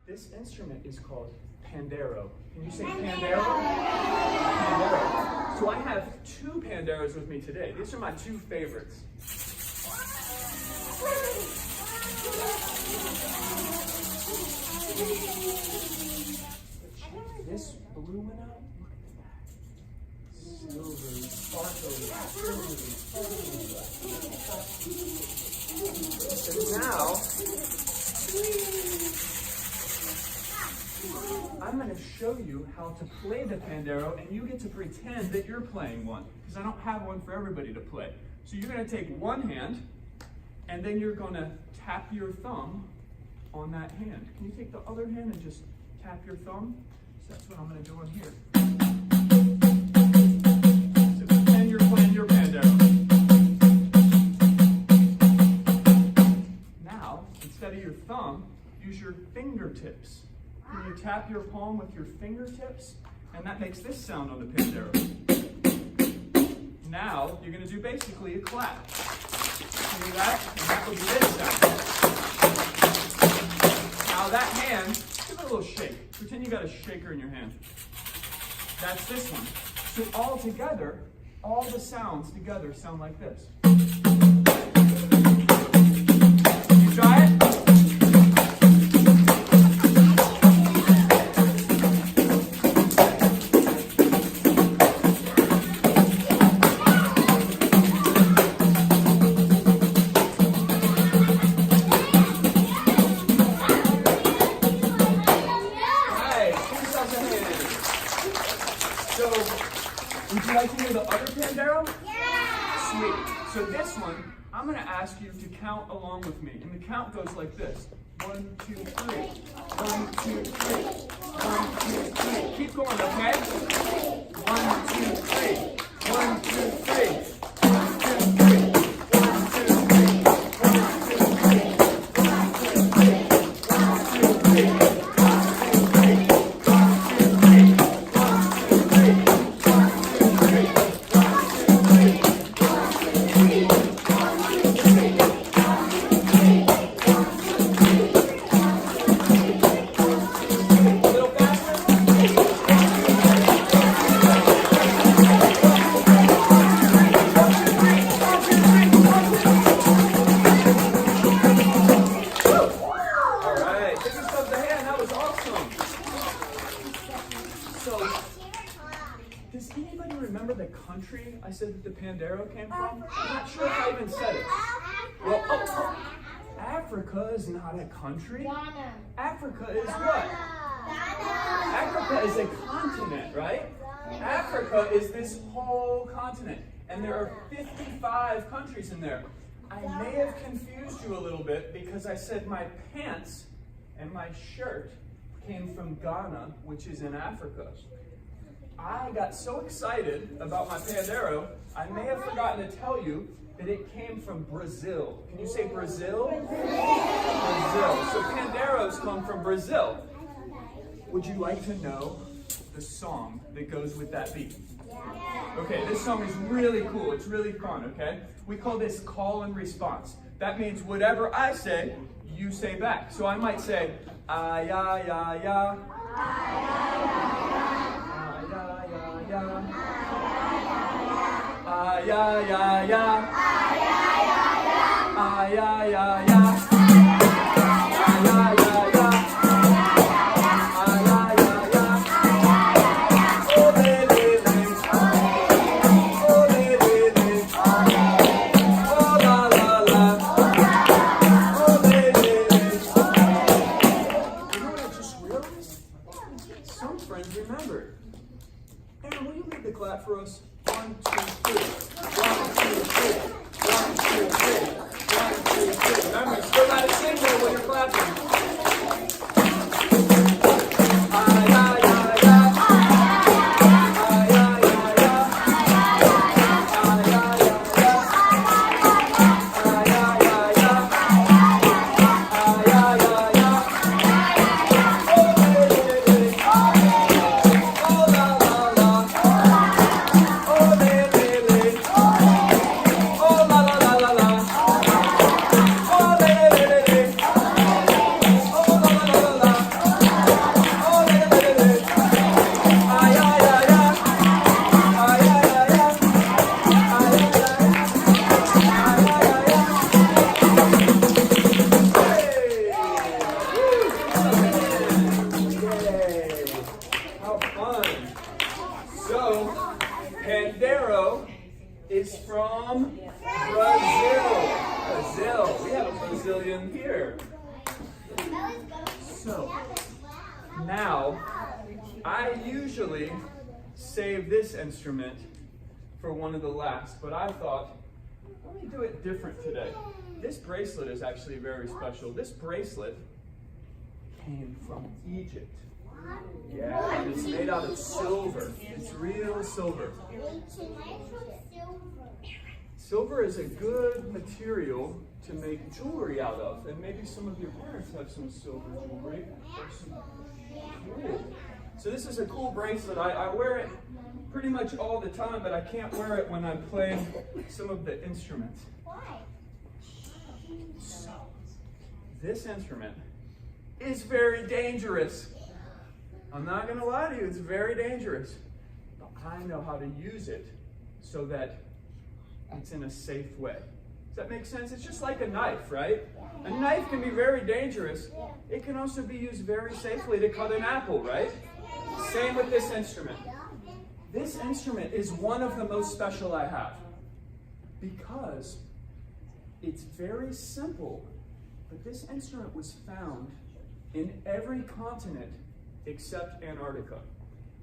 This instrument is called pandero. Can you say pandero? Pandero. So I have two panderos with me today. These are my two favorites. This blue one out. Look at that. Silvery, sparkly, silvery. So now, I'm going to show you how to play the pandero, and you get to pretend that you're playing one, because I don't have one for everybody to play. So you're going to take one hand, and then you're going to tap your thumb on that hand. Can you take the other hand and just tap your thumb? So that's what I'm going to do on here. So pretend you're playing your pandero. Now, instead of your thumb, use your fingertips. Can you tap your palm with your fingertips? And that makes this sound on the pandero. Now, you're going to do basically a clap. See that? And that will be this sound. Now that hand, give it a little shake. Pretend you got a shaker in your hand. That's this one. So all together, all the sounds together sound like this. You try it? So this one, I'm going to ask you to count along with me. And the count goes like this. 1, 2, 3. 1, 2, 3. 1, 2, 3. Keep going, okay? 1, 2, 3. 1, 2, 3. 1, 2, 3. 1, 2, 3. 'Africa is not a country. Ghana. Africa is what? Africa is a continent, right? Africa is this whole continent. And there are 55 countries in there. I may have confused you a little bit because I said my pants and my shirt came from Ghana, which is in Africa. I got so excited about my pandero, I may have forgotten to tell you that it came from Brazil. Can you say Brazil? Brazil. So panderos come from Brazil. Would you like to know the song that goes with that beat? Okay, this song is really cool. It's really fun, okay? We call this call and response. That means whatever I say, you say back. So I might say, ah, ya, ya, ya. Ah, ya, ya, ya. Ah, ya, ya, ya. Ah, ya, ya, ya. For us. 1, 2, 3. 1, 2, 3. 1, 2, 3. 1, 2, 3. Remember, you still got to sing there when you're clapping. we have a Brazilian here. So, now, I usually save this instrument for one of the last, but I thought, let me do it different today. This bracelet is actually very special. This bracelet came from Egypt. Yeah, and it's made out of silver. It's real silver. Silver is a good material to make jewelry out of, and maybe some of your parents have some silver jewelry. Cool. So this is a cool bracelet. I wear it pretty much all the time, but I can't wear it when I'm playing some of the instruments. Why? So, this instrument is very dangerous. I'm not going to lie to you, it's very dangerous. But I know how to use it so that it's in a safe way. Does that make sense? It's just like a knife, right? A knife can be very dangerous. It can also be used very safely to cut an apple, right? Same with this instrument. This instrument is one of the most special I have because it's very simple, but this instrument was found in every continent except Antarctica.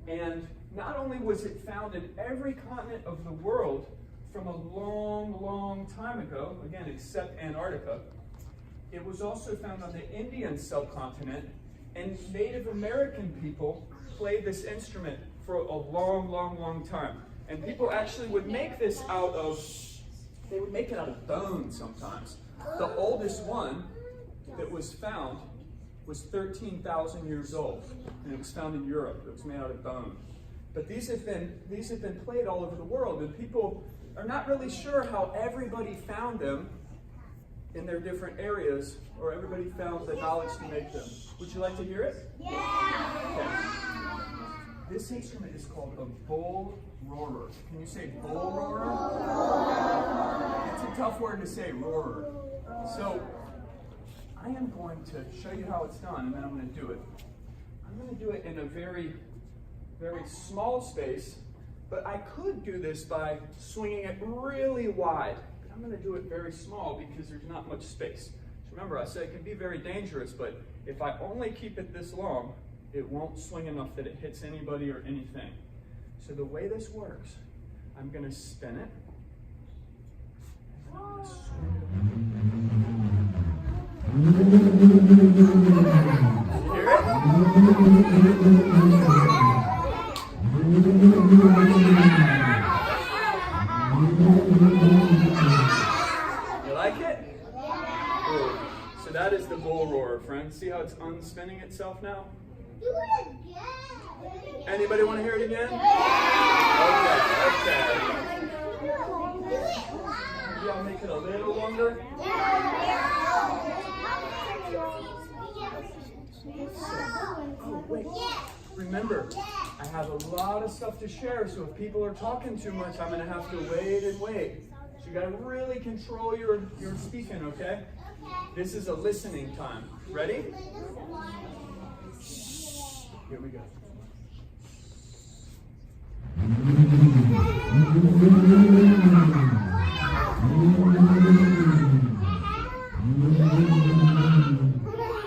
And not only was it found in every continent of the world from a long, long time ago, again, except Antarctica, it was also found on the Indian subcontinent, and Native American people played this instrument for a long, long, long time. And people actually would make this out of, they would make it out of bone sometimes. The oldest one that was found was 13,000 years old, and it was found in Europe. It was made out of bone. But these have been played all over the world, and people are not really sure how everybody found them in their different areas, or everybody found the knowledge to make them. Would you like to hear it? Yeah! Okay. This instrument is called a bull roarer. Can you say bull roarer? It's a tough word to say, roarer. So, I am going to show you how it's done, and then I'm going to do it. I'm going to do it in a very, very small space, but I could do this by swinging it really wide. But I'm going to do it very small because there's not much space. So remember, I said it can be very dangerous, but if I only keep it this long, it won't swing enough that it hits anybody or anything. So the way this works, I'm going to spin it. And I'm going to swing it. You hear it? You like it? Cool. So that is the bull roarer, friends. See how it's unspinning itself now? Do it again. Anybody want to hear it again? Okay. Maybe I'll make it a little longer. Oh, wait. Remember, I have a lot of stuff to share, so if people are talking too much, I'm going to have to wait and wait. So you got to really control your speaking, okay? This is a listening time. Ready? Here we go.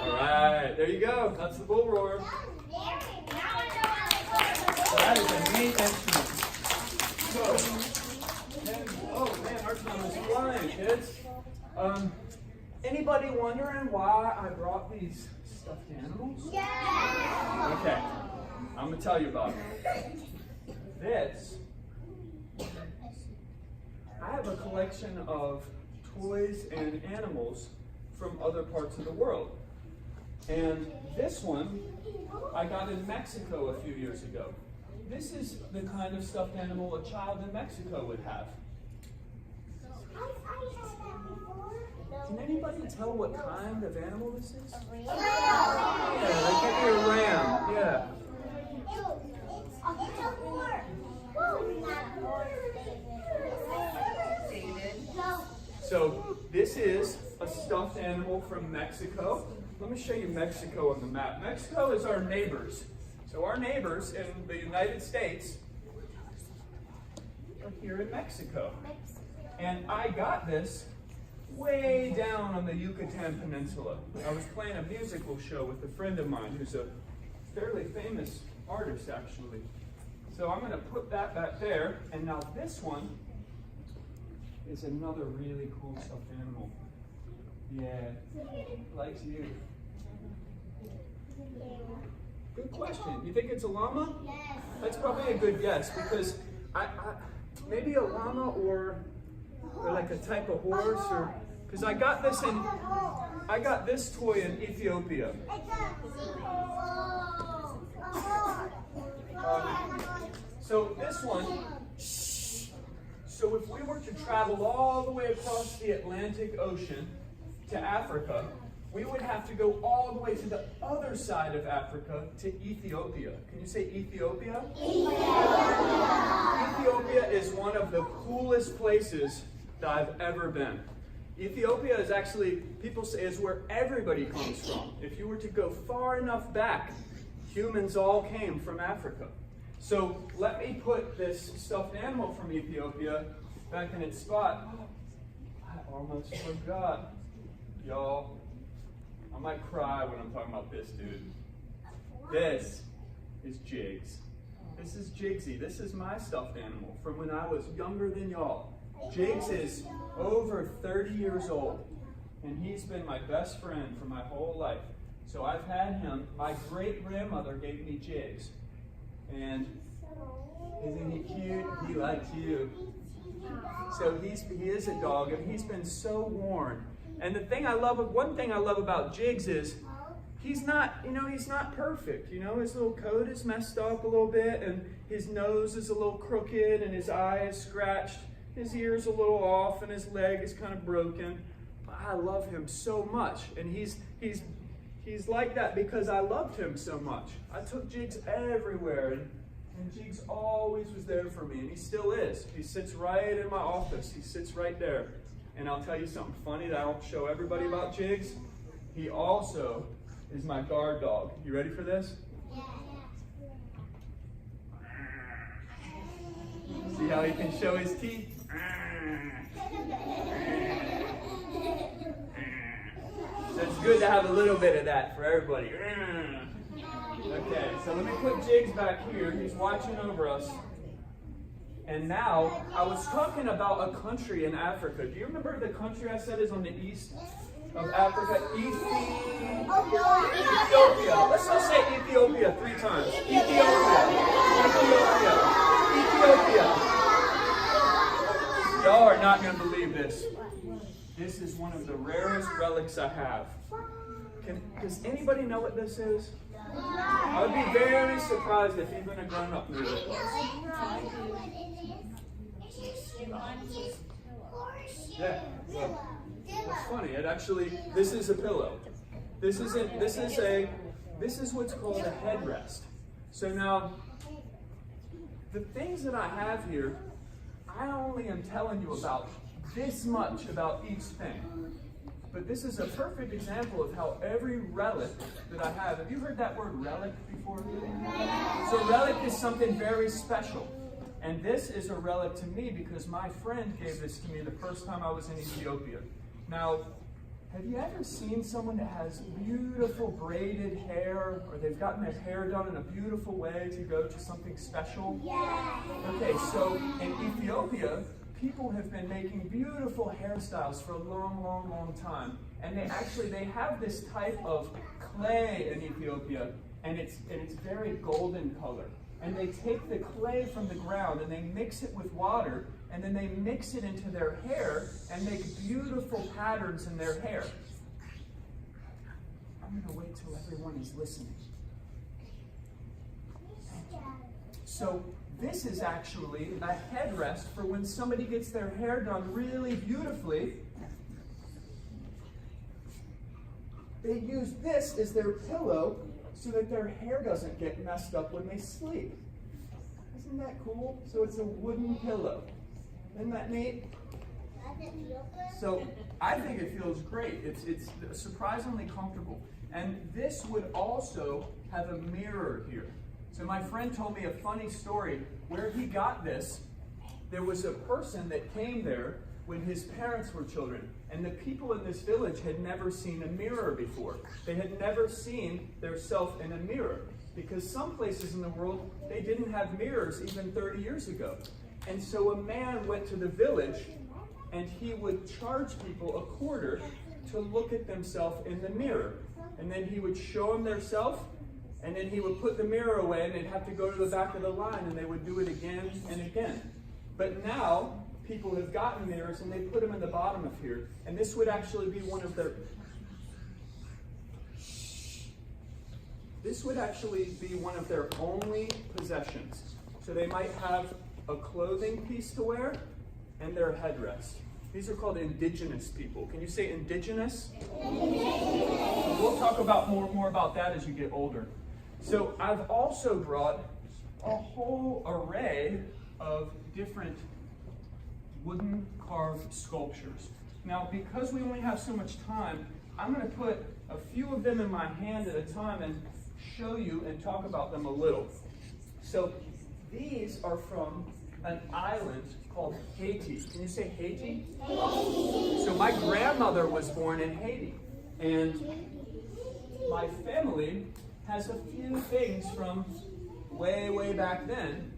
Alright, there you go. That's the bull roar. So that is a neat instrument. So, oh man, our time is flying, kids. Anybody wondering why I brought these stuffed animals? Yeah. Okay, I'm going to tell you about it. This, I have a collection of toys and animals from other parts of the world. And this one, I got in Mexico a few years ago. This is the kind of stuffed animal a child in Mexico would have. Can anybody tell what kind of animal this is? A ram. Yeah, they give me a ram. Yeah. It's a horse. So this is a stuffed animal from Mexico. Let me show you Mexico on the map. Mexico is our neighbors. So our neighbors in the United States are here in Mexico. And I got this way down on the Yucatan Peninsula. I was playing a musical show with a friend of mine who's a fairly famous artist, actually. So I'm going to put that back there, and now this one is another really cool stuffed animal. Yeah, likes you. Good question. You think it's a llama? Yes. That's probably a good guess, because maybe a llama or like a type of horse, or because I got this toy in Ethiopia. So this one, so if we were to travel all the way across the Atlantic Ocean to Africa, we would have to go all the way to the other side of Africa to Ethiopia. Can you say Ethiopia? Ethiopia! Ethiopia is one of the coolest places that I've ever been. Ethiopia is actually, people say, is where everybody comes from. If you were to go far enough back, humans all came from Africa. So let me put this stuffed animal from Ethiopia back in its spot. I almost forgot. Y'all, I might cry when I'm talking about this dude. This is Jigs. This is Jigsy. This is my stuffed animal from when I was younger than y'all. Jigs is over 30 years old, and he's been my best friend for my whole life. So I've had him. My great-grandmother gave me Jigs. And isn't he cute? He likes you. So he is a dog, and he's been so worn. And one thing I love about Jigs is he's not perfect. His little coat is messed up a little bit, and his nose is a little crooked, and his eye is scratched. His ear's a little off, and his leg is kind of broken. But I love him so much, and he's like that because I loved him so much. I took Jigs everywhere, and Jigs always was there for me, and he still is. He sits right in my office. He sits right there. And I'll tell you something funny that I don't show everybody about Jigs. He also is my guard dog. You ready for this? See how he can show his teeth? So it's good to have a little bit of that for everybody. Okay, so let me put Jigs back here. He's watching over us. And now, I was talking about a country in Africa. Do you remember the country I said is on the east of Africa? Ethiopia. Let's all say Ethiopia 3 times. Ethiopia. Ethiopia. Ethiopia. Y'all are not going to believe this. This is one of the rarest relics I have. Does anybody know what this is? I would be very surprised if even a grown-up knew it. Yeah, well, it's funny. This is a pillow. This is what's called a headrest. So now, the things that I have here, I only am telling you about this much about each thing. But this is a perfect example of how every relic that I have you heard that word relic before? So relic is something very special. And this is a relic to me because my friend gave this to me the first time I was in Ethiopia. Now, have you ever seen someone that has beautiful braided hair, or they've gotten their hair done in a beautiful way to go to something special? Yeah. Okay, so in Ethiopia, people have been making beautiful hairstyles for a long, long, long time. And they have this type of clay in Ethiopia, and it's very golden color. And they take the clay from the ground and they mix it with water, and then they mix it into their hair and make beautiful patterns in their hair. I'm going to wait till everyone is listening. So this is actually a headrest for when somebody gets their hair done really beautifully. They use this as their pillow so that their hair doesn't get messed up when they sleep. Isn't that cool? So it's a wooden pillow. Isn't that neat? So I think it feels great. It's surprisingly comfortable. And this would also have a mirror here. So my friend told me a funny story where he got this. There was a person that came there when his parents were children, And the people in this village had never seen a mirror before. They had never seen their self in a mirror, because some places in the world, they didn't have mirrors even 30 years ago. And so a man went to the village, and he would charge people a quarter to look at themselves in the mirror. And then he would show them their self, and then he would put the mirror away, and they'd have to go to the back of the line, and they would do it again and again. But now, people have gotten mirrors, and they put them in the bottom of here. And this would actually be one of their... This would actually be one of their only possessions. So they might have a clothing piece to wear and their headrest. These are called indigenous people. Can you say indigenous? We'll talk about more about that as you get older. So I've also brought a whole array of different wooden carved sculptures. Now, because we only have so much time, I'm going to put a few of them in my hand at a time and show you and talk about them a little. So these are from an island called Haiti. Can you say Haiti? Haiti. So my grandmother was born in Haiti, and my family has a few things from way back then,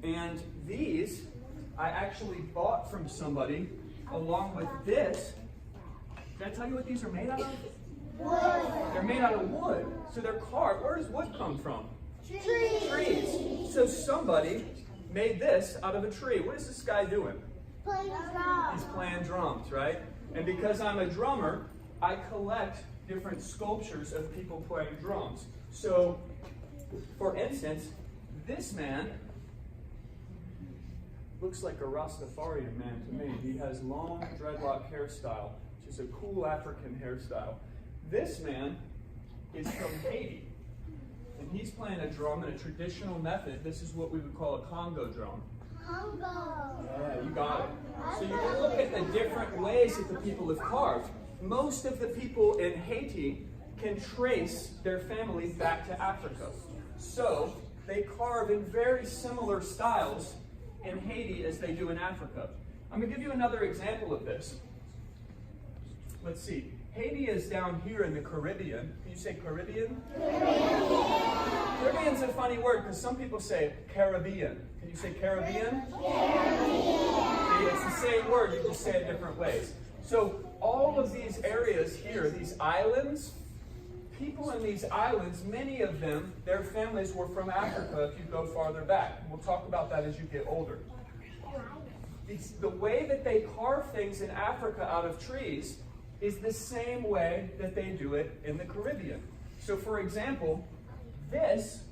and these I actually bought from somebody along with this. Did I tell you what these are made out of? Wood. They're made out of wood. So they're carved. Where does wood come from? Trees. So somebody made this out of a tree. What is this guy doing? Playing drums. He's playing drums, right? And because I'm a drummer, I collect different sculptures of people playing drums. So, for instance, this man looks like a Rastafarian man to me. He has long dreadlock hairstyle, which is a cool African hairstyle. This man is from Haiti, and he's playing a drum in a traditional method. This is what we would call a Congo drum. Congo. Yeah, you got it. So you can look at the different ways that the people have carved. Most of the people in Haiti can trace their family back to Africa. So they carve in very similar styles in Haiti as they do in Africa. I'm going to give you another example of this. Let's see. Haiti is down here in the Caribbean. Can you say Caribbean? Caribbean's a funny word because some people say Caribbean. Can you say Caribbean? See, it's the same word, you just say it different ways. So all of these areas here, these islands, people in these islands, many of them, their families were from Africa if you go farther back. We'll talk about that as you get older. The way that they carve things in Africa out of trees is the same way that they do it in the Caribbean. So for example, this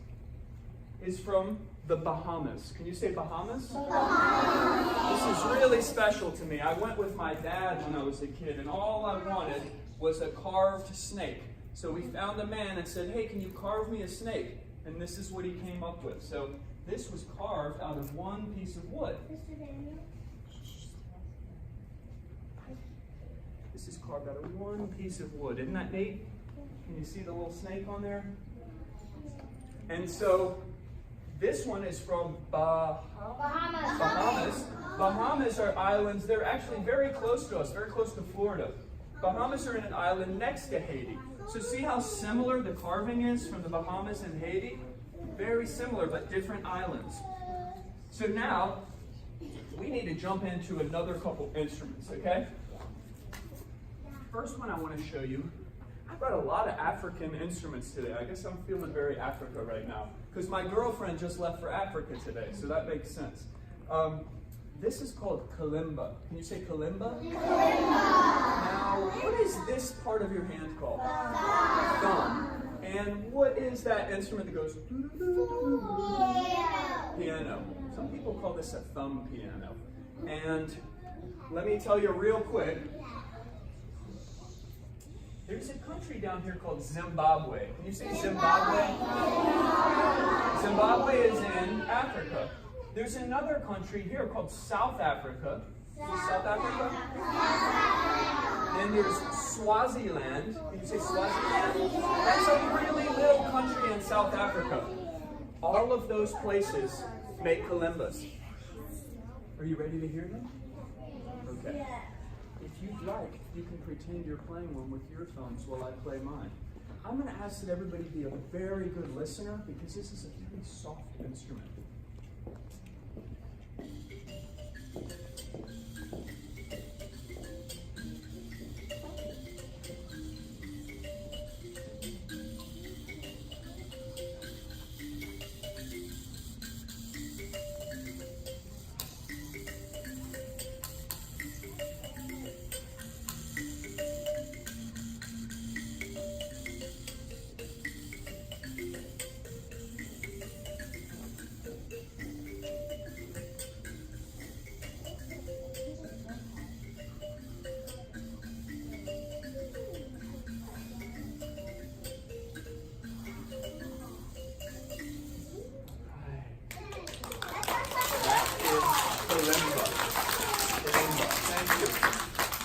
is from the Bahamas. Can you say Bahamas? This is really special to me. I went with my dad when I was a kid, and all I wanted was a carved snake. So we found a man and said, hey, can you carve me a snake? And this is what he came up with. So this was carved out of one piece of wood. This is carved out of one piece of wood. Isn't that neat? Can you see the little snake on there? And so this one is from Bahamas. Bahamas are islands. They're actually very close to us, very close to Florida. Bahamas are in an island next to Haiti. So see how similar the carving is from the Bahamas and Haiti? Very similar, but different islands. So now, we need to jump into another couple instruments, okay? First one I want to show you, I've got a lot of African instruments today. I guess I'm feeling very Africa right now, because my girlfriend just left for Africa today, so that makes sense. This is called kalimba. Can you say kalimba? Now, what is this part of your hand called? Thumb. And what is that instrument that goes? Piano. Some people call this a thumb piano. And let me tell you real quick, there's a country down here called Zimbabwe. Can you say Zimbabwe? Zimbabwe is in Africa. There's another country here called South Africa. Is South Africa? Then there's Swaziland. Can you say Swaziland? That's a really little country in South Africa. All of those places make kalimbas. Are you ready to hear them? Okay. if you'd like, you can pretend you're playing one with your phones while I play mine. I'm going to ask that everybody be a very good listener because this is a very soft instrument.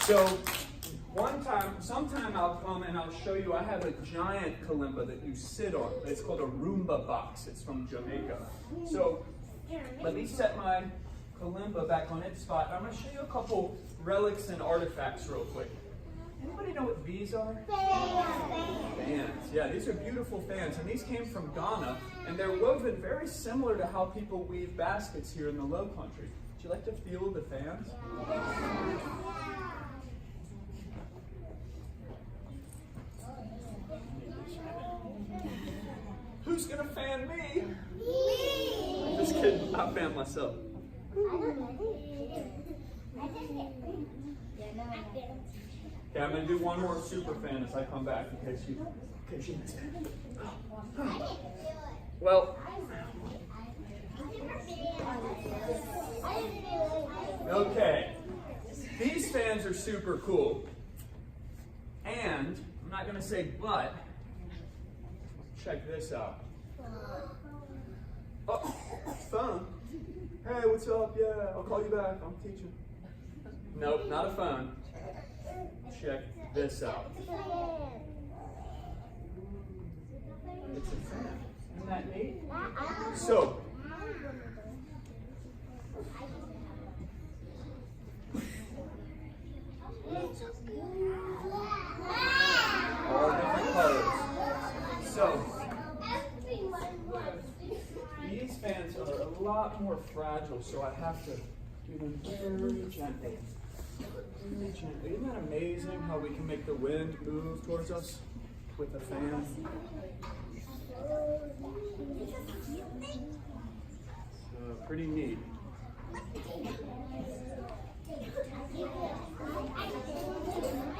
So sometime I'll come and I'll show you, I have a giant kalimba that you sit on. It's called a Roomba box. It's from Jamaica. So let me set my kalimba back on its spot. I'm going to show you a couple relics and artifacts real quick. Anybody know what these are? Fans. Yeah, these are beautiful fans. And these came from Ghana. And they're woven very similar to how people weave baskets here in the Low Country. Would you like to feel the fans? Who's gonna fan me? Me! Just kidding, I fan myself. Okay, I'm gonna do one more super fan as I come back in case you missed it. Well, okay. These fans are super cool. And I'm not gonna say but. Check this out. Oh, phone. Hey, what's up? Yeah, I'll call you back. I'm teaching. Nope, not a phone. Check this out. It's a fan. Isn't that neat? So, all different colors. So, these fans are a lot more fragile, so I have to do them very gently. Very gently. Isn't that amazing how we can make the wind move towards us with a fan? Pretty neat.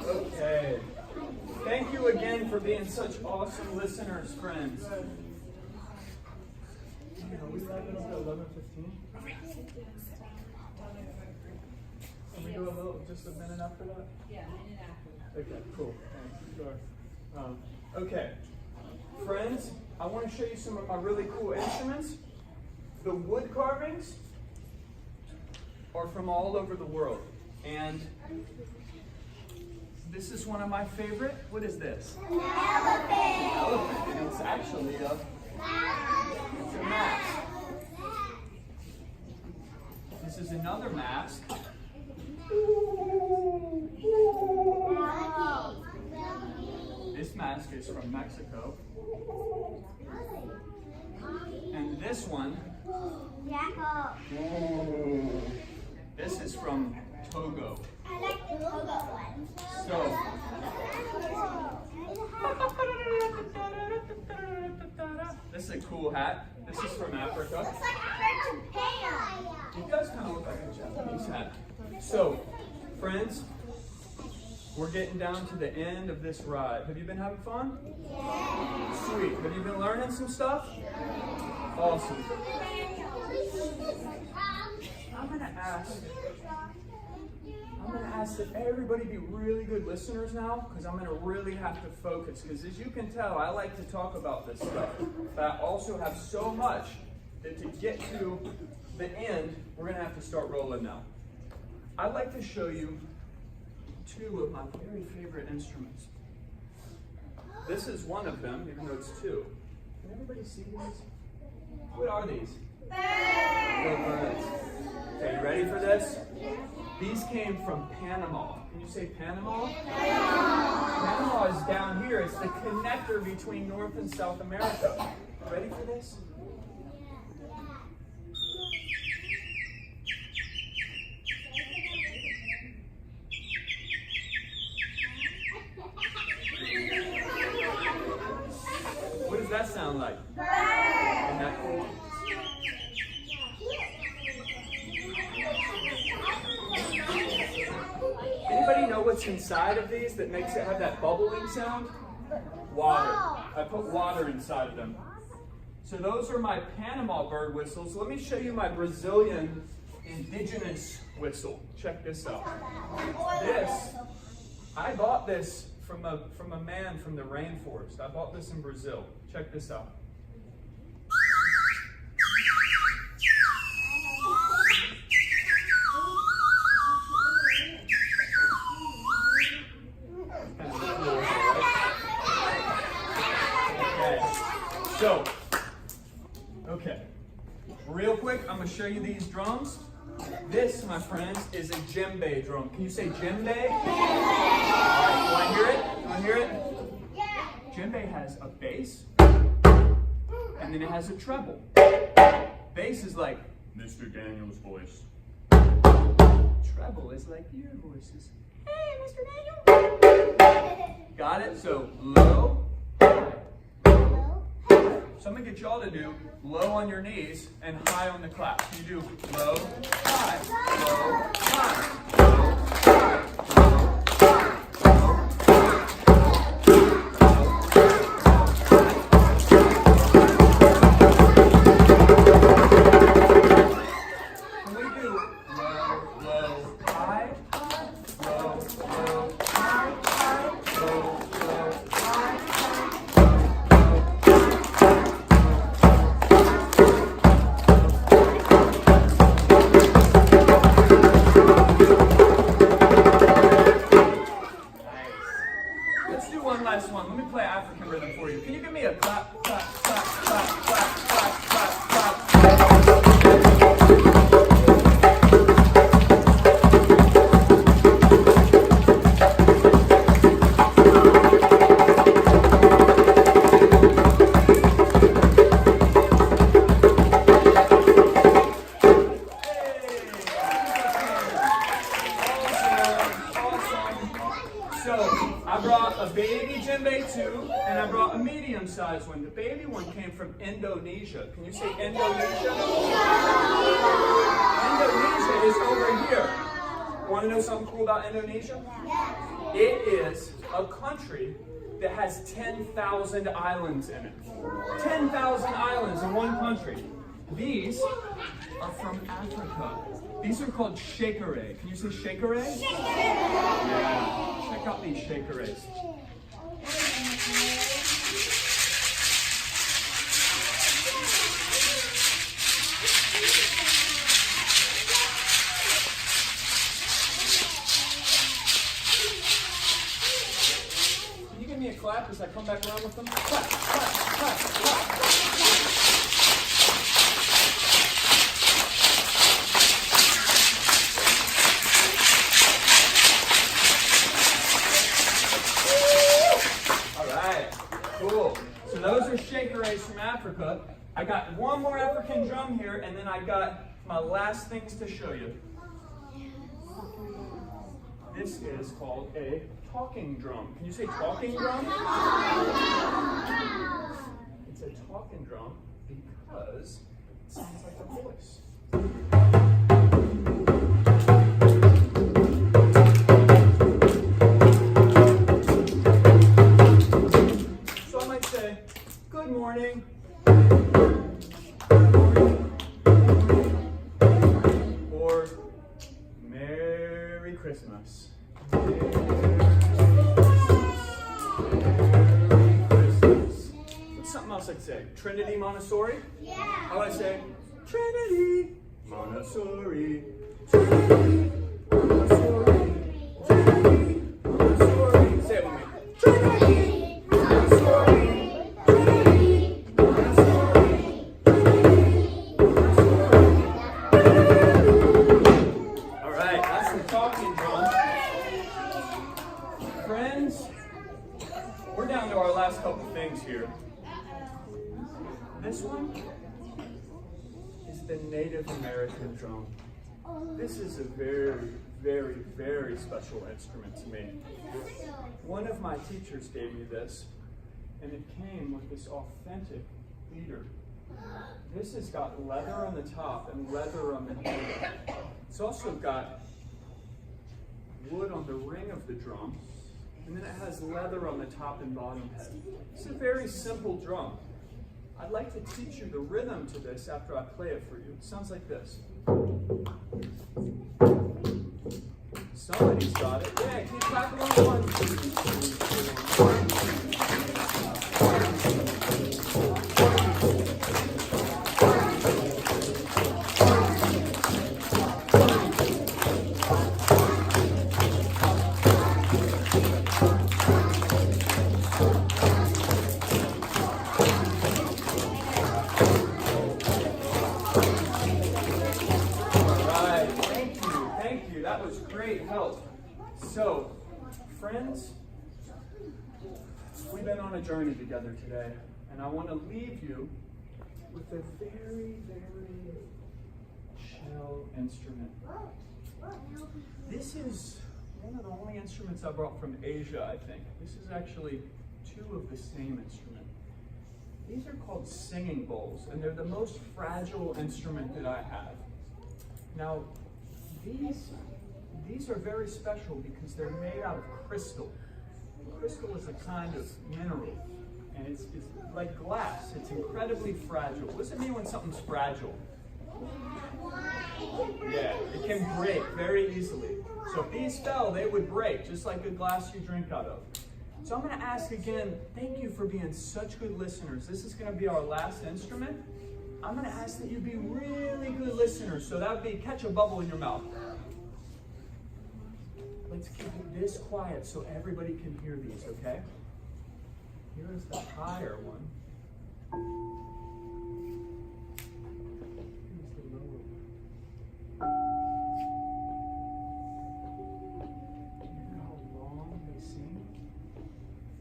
Okay. Thank you again for being such awesome listeners, friends. Are we wrapping up at 11:15? Can we go just a minute after that? Yeah, a minute after. Okay, cool. Sure. Okay. Friends, I want to show you some of my really cool instruments. The wood carvings are from all over the world. And this is one of my favorite. What is this? An elephant. An elephant. And it's actually a mask. This is another mask. This mask is from Mexico. And this one, this is from Togo. I like the Togo one. So, this is a cool hat. This is from Africa. Looks like a Japan. It does kind of look like a Japanese hat. So, friends, we're getting down to the end of this ride. Have you been having fun? Yeah. Sweet. Have you been learning some stuff? Yeah. Awesome. I'm going to ask that everybody be really good listeners now, because I'm going to really have to focus. Because as you can tell, I like to talk about this stuff. But I also have so much that to get to the end, we're going to have to start rolling now. I'd like to show you two of my very favorite instruments. This is one of them, even though it's two. Can everybody see these? What are these? Birds. Okay, you ready for this? These came from Panama. Can you say Panama? Panama is down here. It's the connector between North and South America. Ready for this? What does that sound like? Isn't that cool? Anybody know what's inside of these that makes it have that bubbling sound? Water. I put water inside of them. So those are my Panama bird whistles. Let me show you my Brazilian indigenous whistle. Check this out. I bought this from a man from the rainforest. I bought this in Brazil. Check this out. Okay, real quick, I'm going to show you these drums. This, my friends, is a djembe drum. Can you say djembe? All right, you want to hear it? You want to hear it? Yeah. Djembe has a bass, and then it has a treble. Bass is like Mr. Daniel's voice. Treble is like your voices. Hey, Mr. Daniel. Got it? So low, high. So I'm going to get y'all to do low on your knees and high on the clap. You do low, high, low, high, low, high, low, high, low, Can we do low, low, high, low, low, high, low, low, high, last one. Let me play African rhythm for you. Can you give me a clap, clap, clap, clap, clap, clap, clap, clap? And I brought a medium-sized one. The baby one came from Indonesia. Can you say Indonesia? Indonesia is over here. Want to know something cool about Indonesia? It is a country that has 10,000 islands in it. 10,000 islands in one country. These are from Africa. These are called shekere. Can you say shekere? Yeah. Check out these shekeres. Can you give me a clap as I come back around with them? Clap, clap, clap, clap. Cool. So those are shakeres from Africa. I got one more African drum here, and then I got my last things to show you. This is called a talking drum. Can you say talking drum? It's a talking drum because it sounds like a voice. Good morning. Or Merry Christmas. Merry Christmas. What's something else I'd say? Trinity Montessori? Yeah. How would I say? Trinity Montessori. Trinity Montessori. Trinity Montessori. Say it with me. Trinity Montessori. down to our last couple things here. This one is the Native American drum. This is a very, very, very special instrument to me. One of my teachers gave me this, and it came with this authentic leader. This has got leather on the top and leather on the handle. It's also got wood on the ring of the drum, and then it has leather on the top and bottom head. It's a very simple drum. I'd like to teach you the rhythm to this after I play it for you. It sounds like this. Somebody's got it. Yeah, keep clapping along. 1, 2, 3, 4. That was great help. So, friends, we've been on a journey together today, and I want to leave you with a very, very chill instrument. This is one of the only instruments I brought from Asia, I think. This is actually 2 of the same instrument. These are called singing bowls, and they're the most fragile instrument that I have. Now, these are very special because they're made out of crystal. Crystal is a kind of mineral, and it's like glass. It's incredibly fragile. What does it mean when something's fragile? Yeah, it can break very easily. So if these fell, they would break, just like a glass you drink out of. So I'm going to ask again, thank you for being such good listeners. This is going to be our last instrument. I'm going to ask that you be really good listeners. So that would be catch a bubble in your mouth. Let's keep it this quiet so everybody can hear these, okay? Here is the higher one. Here's the lower one. Do you know how long they sing?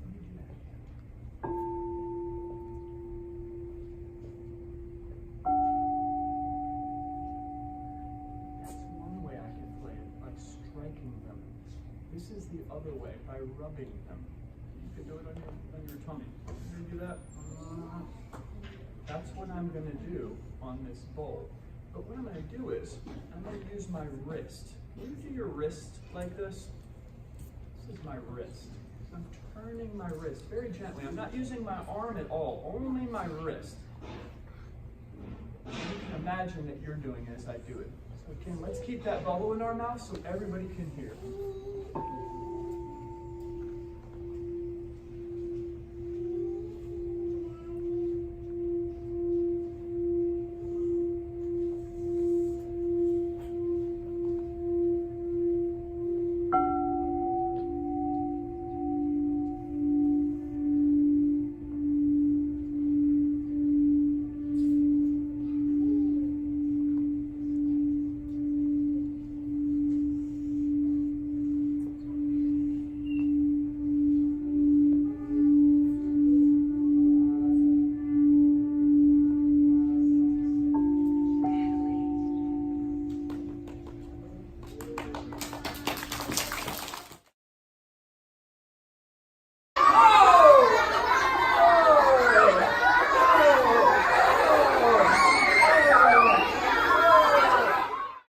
Let me do that again. That's one way I can play it, by striking them. This is the other way, by rubbing them. You could do it on your tummy. Can you do that? That's what I'm going to do on this bowl. But what I'm going to do is, I'm going to use my wrist. Can you do your wrist like this? This is my wrist. I'm turning my wrist very gently. I'm not using my arm at all, only my wrist. You can imagine that you're doing it as I do it. So again, let's keep that bubble in our mouth so everybody can hear.